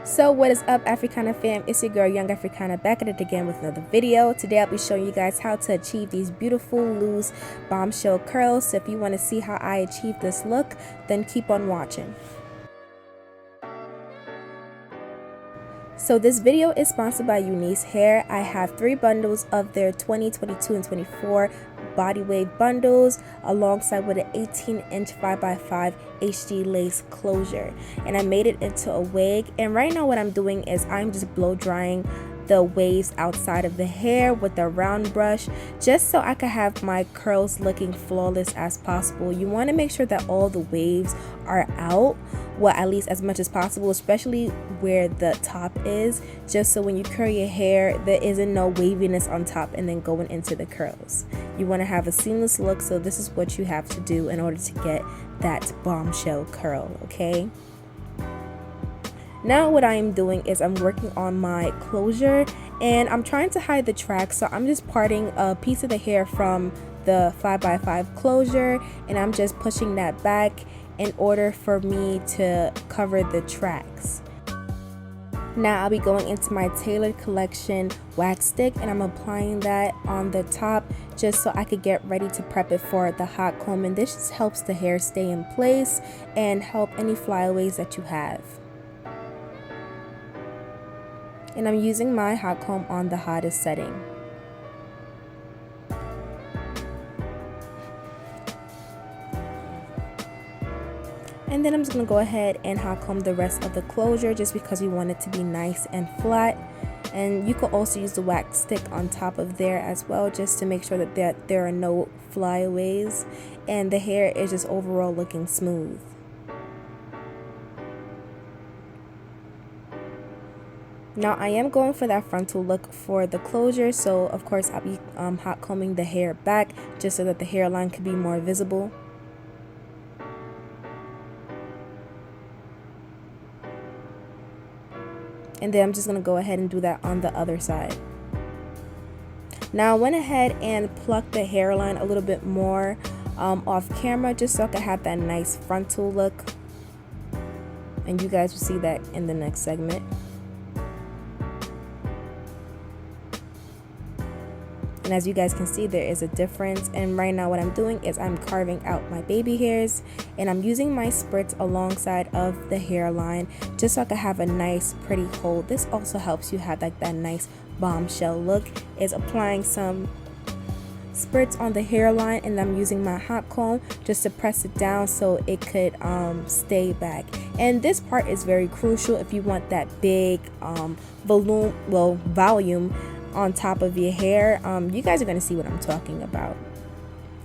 So what is up, Africana fam? It's your girl Young Africana back at it again with another video. Today I'll be showing you guys how to achieve these beautiful loose bombshell curls. So if you want to see how I achieve this look, then keep on watching. So this video is sponsored by Unice Hair. I have 3 bundles of their 20, 22, and 24 body wave bundles alongside with an 18-inch 5x5 HD lace closure, and I made it into a wig. And right now what I'm doing is I'm just blow drying the waves outside of the hair with a round brush, just so I can have my curls looking flawless as possible. You want to make sure that all the waves are out, well, at least as much as possible, especially where the top is, just so when you curl your hair there isn't no waviness on top and then going into the curls. You want to have a seamless look, so this is what you have to do in order to get that bombshell curl, okay? Now what I am doing is I'm working on my closure, and I'm trying to hide the tracks, so I'm just parting a piece of the hair from the 5x5 closure, and I'm just pushing that back in order for me to cover the tracks. Now I'll be going into my Tailored Collection wax stick, and I'm applying that on the top just so I could get ready to prep it for the hot comb, and this just helps the hair stay in place and help any flyaways that you have. And I'm using my hot comb on the hottest setting. And then I'm just going to go ahead and hot comb the rest of the closure just because we want it to be nice and flat. And you could also use the wax stick on top of there as well, just to make sure that there are no flyaways and the hair is just overall looking smooth. Now I am going for that frontal look for the closure, so of course I'll be hot combing the hair back just so that the hairline could be more visible. And then I'm just going to go ahead and do that on the other side. Now I went ahead and plucked the hairline a little bit more off camera just so I could have that nice frontal look. And you guys will see that in the next segment. And as you guys can see, there is a difference. And right now what I'm doing is I'm carving out my baby hairs, and I'm using my spritz alongside of the hairline just so I can have a nice pretty hold. This also helps you have like that nice bombshell look, is applying some spritz on the hairline, and I'm using my hot comb just to press it down so it could stay back. And this part is very crucial if you want that big volume on top of your hair. You guys are going to see what I'm talking about.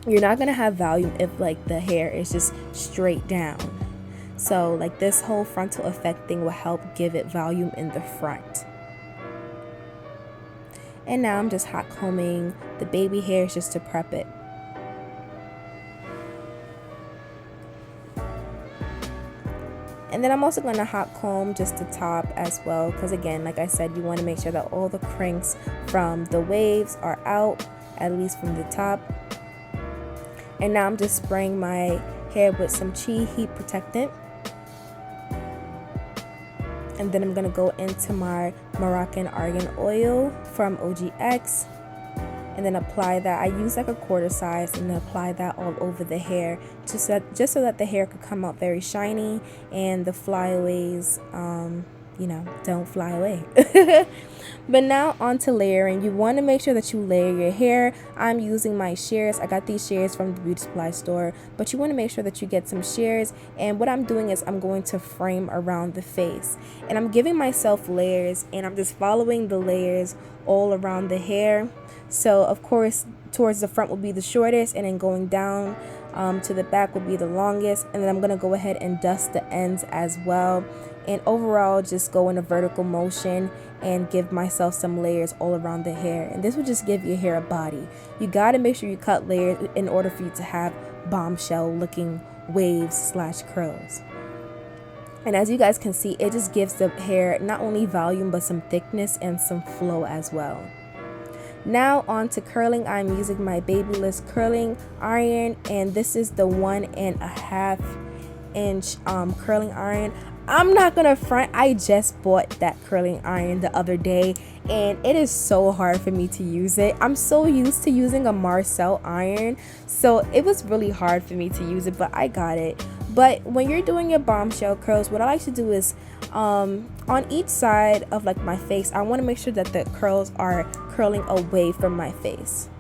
You're not going to have volume if like the hair is just straight down. So like this whole frontal effect thing will help give it volume in the front. And now I'm just hot combing the baby hairs just to prep it. And then I'm also going to hot comb just the top as well, because again, like I said, you want to make sure that all the crinks from the waves are out, at least from the top. And now I'm just spraying my hair with some Chi heat protectant. And then I'm going to go into my Moroccan argan oil from OGX. And then apply that. I use like a quarter size and then apply that all over the hair just so that the hair could come out very shiny and the flyaways, you know, don't fly away. But now on to layering. You want to make sure that you layer your hair. I'm using my shears. I got these shears from the beauty supply store, but you want to make sure that you get some shears. And what I'm doing is I'm going to frame around the face, and I'm giving myself layers, and I'm just following the layers all around the hair. So of course towards the front will be the shortest, and then going down to the back will be the longest. And then I'm going to go ahead and dust the ends as well, and overall just go in a vertical motion and give myself some layers all around the hair. And this will just give your hair a body. You got to make sure you cut layers in order for you to have bombshell looking waves / curls. And as you guys can see, it just gives the hair not only volume but some thickness and some flow as well. Now on to curling. I'm using my Babyliss curling iron, and this is the 1.5 inch curling iron. I'm not gonna front, I just bought that curling iron the other day and it is so hard for me to use it. I'm so used to using a Marcel iron, so it was really hard for me to use it, but I got it. But when you're doing your bombshell curls, what I like to do is on each side of like my face, I want to make sure that the curls are curling away from my face.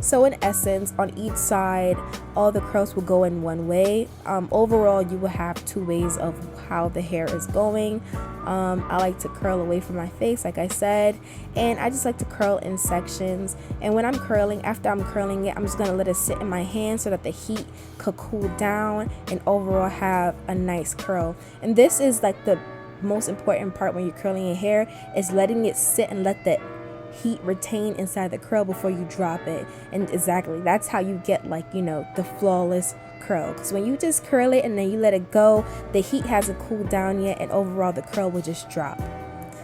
So in essence, on each side, all the curls will go in one way. Overall, you will have two ways of how the hair is going. I like to curl away from my face, like I said, and I just like to curl in sections. And when I'm curling, after I'm curling it, I'm just gonna let it sit in my hand so that the heat could cool down and overall have a nice curl. And this is like the most important part when you're curling your hair, is letting it sit and let the heat retain inside the curl before you drop it. And exactly, that's how you get, like, you know, the flawless curl, because when you just curl it and then you let it go, the heat hasn't cooled down yet, and overall the curl will just drop.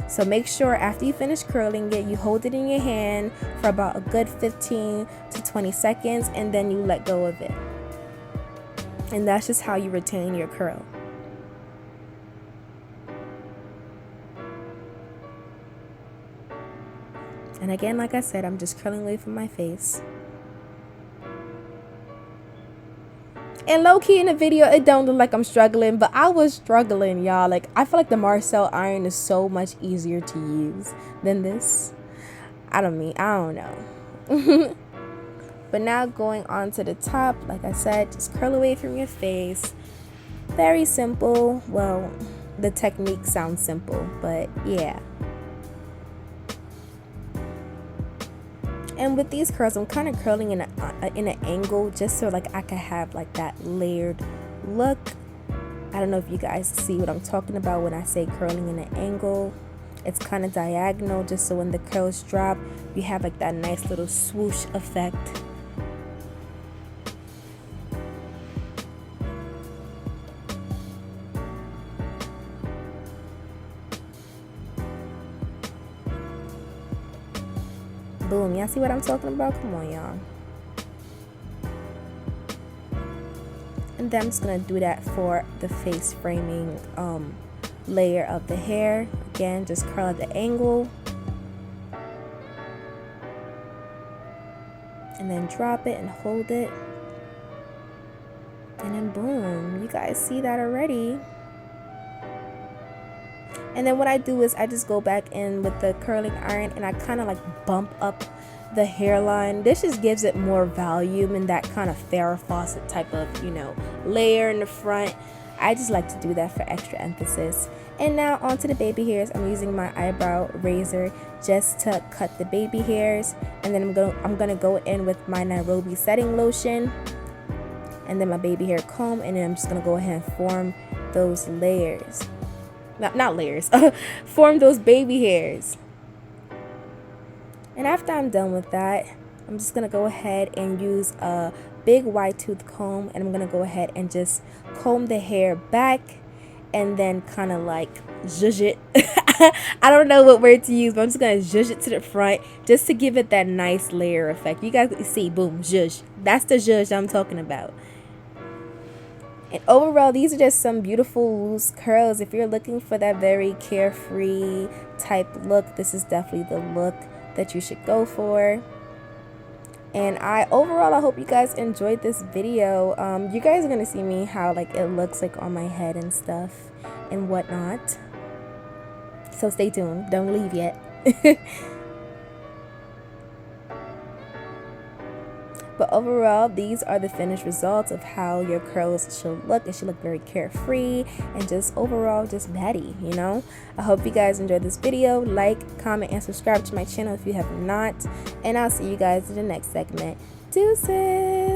So make sure after you finish curling it, you hold it in your hand for about a good 15 to 20 seconds and then you let go of it. And that's just how you retain your curl. And again, like I said, I'm just curling away from my face. And low-key in the video, it don't look like I'm struggling, but I was struggling, y'all. Like, I feel like the Marcel iron is so much easier to use than this. I don't know. But now going on to the top, like I said, just curl away from your face. Very simple. Well, the technique sounds simple, but yeah. And with these curls, I'm kind of curling in an angle just so like I can have like that layered look. I don't know if you guys see what I'm talking about when I say curling in an angle. It's kind of diagonal, just so when the curls drop, you have like that nice little swoosh effect. Boom, y'all see what I'm talking about? Come on, y'all. And then I'm just gonna do that for the face framing layer of the hair. Again, just curl at the angle and then drop it and hold it, and then boom, you guys see that already. And then what I do is I just go back in with the curling iron and I kind of like bump up the hairline. This just gives it more volume and that kind of Farrah Fawcett type of, you know, layer in the front. I just like to do that for extra emphasis. And now onto the baby hairs. I'm using my eyebrow razor just to cut the baby hairs, and then I'm gonna go in with my Nairobi setting lotion and then my baby hair comb, and then I'm just gonna go ahead and form those layers. Not layers, form those baby hairs. And after I'm done with that, I'm just gonna go ahead and use a big wide tooth comb, and I'm gonna go ahead and just comb the hair back and then kind of like zhuzh it. I don't know what word to use, but I'm just gonna zhuzh it to the front just to give it that nice layer effect. You guys see, boom, zhuzh. That's the zhuzh I'm talking about. And overall, these are just some beautiful loose curls. If you're looking for that very carefree type look, this is definitely the look that you should go for. And I hope you guys enjoyed this video. You guys are gonna see me how like it looks like on my head and stuff and whatnot. So stay tuned. Don't leave yet. But overall, these are the finished results of how your curls should look. It should look very carefree and just overall just batty, you know. I hope you guys enjoyed this video. Like, comment, and subscribe to my channel if you have not. And I'll see you guys in the next segment. Deuces!